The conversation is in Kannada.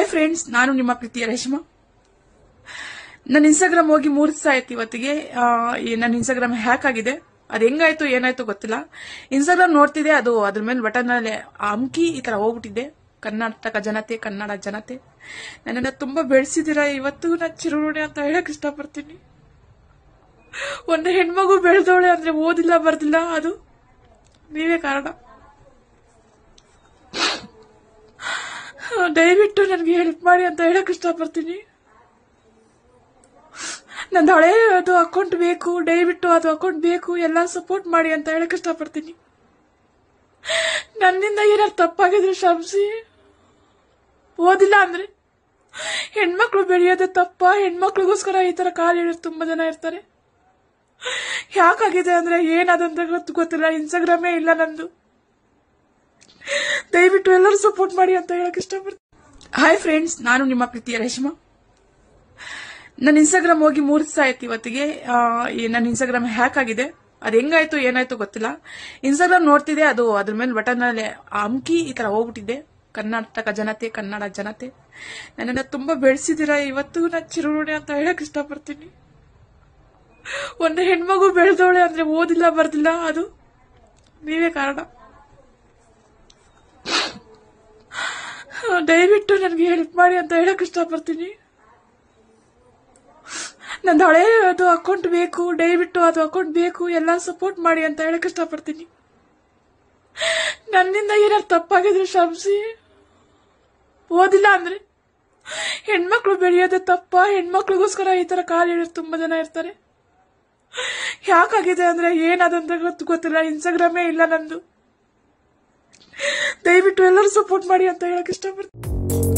ಹಾಯ್ ಫ್ರೆಂಡ್ಸ್, ನಾನು ನಿಮ್ಮ ಪ್ರೀತಿಯ ರೇಷ್ಮಾ. ನನ್ನ ಇನ್ಸ್ಟಾಗ್ರಾಮ್ ಹೋಗಿ 3 ದಿವಸ ಆಯ್ತು. ಇವತ್ತಿಗೆ ನನ್ನ ಇನ್ಸ್ಟಾಗ್ರಾಮ್ ಹ್ಯಾಕ್ ಆಗಿದೆ. ಅದು ಹೆಂಗಾಯ್ತು ಏನಾಯ್ತು ಗೊತ್ತಿಲ್ಲ. ಇನ್ಸ್ಟಾಗ್ರಾಮ್ ನೋಡ್ತಿದ್ದೆ, ಅದು ಅದ್ರ ಮೇಲೆ ಬಟನ್ ಅಲ್ಲಿ ಅಮ್ಕಿ ಈ ತರ ಹೋಗ್ಬಿಟ್ಟಿದೆ. ಕರ್ನಾಟಕ ಜನತೆ, ಕನ್ನಡ ಜನತೆ ನನ್ನನ್ನ ತುಂಬಾ ಬೆಳೆಸಿದಿರಾ. ಇವತ್ತು ನಾನು ಚಿರುರುಣಿ ಅಂತ ಹೇಳಕ್ ಇಷ್ಟಪಡ್ತೀನಿ. ಒಂದು ಹೆಣ್ಮಗು ಬೆಳೆದವಳೆ ಅಂದ್ರೆ ಓದಿಲ್ಲ ಬರ್ದಿಲ್ಲ, ಅದು ನೀವೇ ಕಾರಣ. ದಯವಿಟ್ಟು ನನಗೆ ಹೆಲ್ಪ್ ಮಾಡಿ ಅಂತ ಹೇಳಕ್ ಇಷ್ಟಪಡ್ತೀನಿ. ನಂದು ಹಳೆ ಅದು ಅಕೌಂಟ್ ಬೇಕು, ದಯವಿಟ್ಟು ಅದು ಅಕೌಂಟ್ ಬೇಕು, ಎಲ್ಲ ಸಪೋರ್ಟ್ ಮಾಡಿ ಅಂತ ಹೇಳಕ್ ಇಷ್ಟಪಡ್ತೀನಿ. ನನ್ನಿಂದ ಏನಾದ್ರು ತಪ್ಪಾಗಿದ್ರೆ ಕ್ಷಮಿಸಿ. ಓದಿಲ್ಲ ಅಂದ್ರೆ ಹೆಣ್ಮಕ್ಳು ಬೆಳೆಯೋದು ತಪ್ಪ. ಹೆಣ್ಮಕ್ಳಿಗೋಸ್ಕರ ಈ ತರ ಕಾಲ್ ಹಿಡಿಯೋರು ತುಂಬಾ ಜನ ಇರ್ತಾರೆ. ಯಾಕಾಗಿದೆ ಅಂದ್ರೆ ಏನಾದಂತ ಗೊತ್ತಿಲ್ಲ. ಇನ್ಸ್ಟಾಗ್ರಾಮೇ ಇಲ್ಲ ನಂದು. ದಯವಿಟ್ಟು ಎಲ್ಲರೂ ಸಪೋರ್ಟ್ ಮಾಡಿ ಅಂತ ಹೇಳಕ್ ಇಷ್ಟಪಡ್ತೀನಿ. ಹಾಯ್ ಫ್ರೆಂಡ್ಸ್, ನಾನು ನಿಮ್ಮ ಪ್ರೀತಿಯ ರೇಷ್ಮಾ. ನನ್ನ ಇನ್ಸ್ಟಾಗ್ರಾಮ್ ಹೋಗಿ 3 ದಿವಸ ಆಯ್ತು. ಇವತ್ತಿಗೆ ನನ್ನ ಇನ್ಸ್ಟಾಗ್ರಾಮ್ ಹ್ಯಾಕ್ ಆಗಿದೆ. ಅದು ಹೆಂಗಾಯ್ತು ಏನಾಯ್ತು ಗೊತ್ತಿಲ್ಲ. ಇನ್ಸ್ಟಾಗ್ರಾಮ್ ನೋಡ್ತಿದ್ದೆ, ಅದು ಅದ್ರ ಮೇಲೆ ಬಟನ್ ಅಲ್ಲಿ ಅಮ್ಕಿ ಈ ತರ ಹೋಗ್ಬಿಟ್ಟಿದೆ. ಕರ್ನಾಟಕ ಜನತೆ, ಕನ್ನಡ ಜನತೆ ನನ್ನನ್ನ ತುಂಬಾ ಬೆಳೆಸಿದಿರಾ. ಇವತ್ತು ನಾನು ಚಿರುರುಣಿ ಅಂತ ಹೇಳಕ್ ಇಷ್ಟಪಡ್ತೀನಿ. ಒಂದು ಹೆಣ್ಮಗು ಬೆಳೆದವಳೆ ಅಂದ್ರೆ ಓದಿಲ್ಲ ಬರ್ದಿಲ್ಲ, ಅದು ನೀವೇ ಕಾರಣ. ದಯವಿಟ್ಟು ನನಗೆ ಹೆಲ್ಪ್ ಮಾಡಿ ಅಂತ ಹೇಳಕ್ ಇಷ್ಟಪಡ್ತೀನಿ. ನಂದು ಹಳೆ ಅದು ಅಕೌಂಟ್ ಬೇಕು, ದಯವಿಟ್ಟು ಅದು ಅಕೌಂಟ್ ಬೇಕು, ಎಲ್ಲ ಸಪೋರ್ಟ್ ಮಾಡಿ ಅಂತ ಹೇಳಕ್ ಇಷ್ಟಪಡ್ತೀನಿ. ನನ್ನಿಂದ ಏನಾದ್ರು ತಪ್ಪಾಗಿದ್ರೆ ಕ್ಷಮಿಸಿ. ಓದಿಲ್ಲ ಅಂದ್ರೆ ಹೆಣ್ಮಕ್ಳು ಬೆಳೆಯೋದು ತಪ್ಪ. ಹೆಣ್ಮಕ್ಳಿಗೋಸ್ಕರ ಈ ತರ ಕಾಲ್ ಹಿಡಿಯೋರು ತುಂಬಾ ಜನ ಇರ್ತಾರೆ. ಯಾಕಾಗಿದೆ ಅಂದ್ರೆ ಏನಾದಂತ ಗೊತ್ತಿಲ್ಲ. ಇನ್ಸ್ಟಾಗ್ರಾಮೇ ಇಲ್ಲ ನಂದು. ದಯವಿಟ್ಟು ಎಲ್ಲರೂ ಸಪೋರ್ಟ್ ಮಾಡಿ ಅಂತ ಹೇಳಕ್ ಇಷ್ಟಪಡ್ತೀನಿ.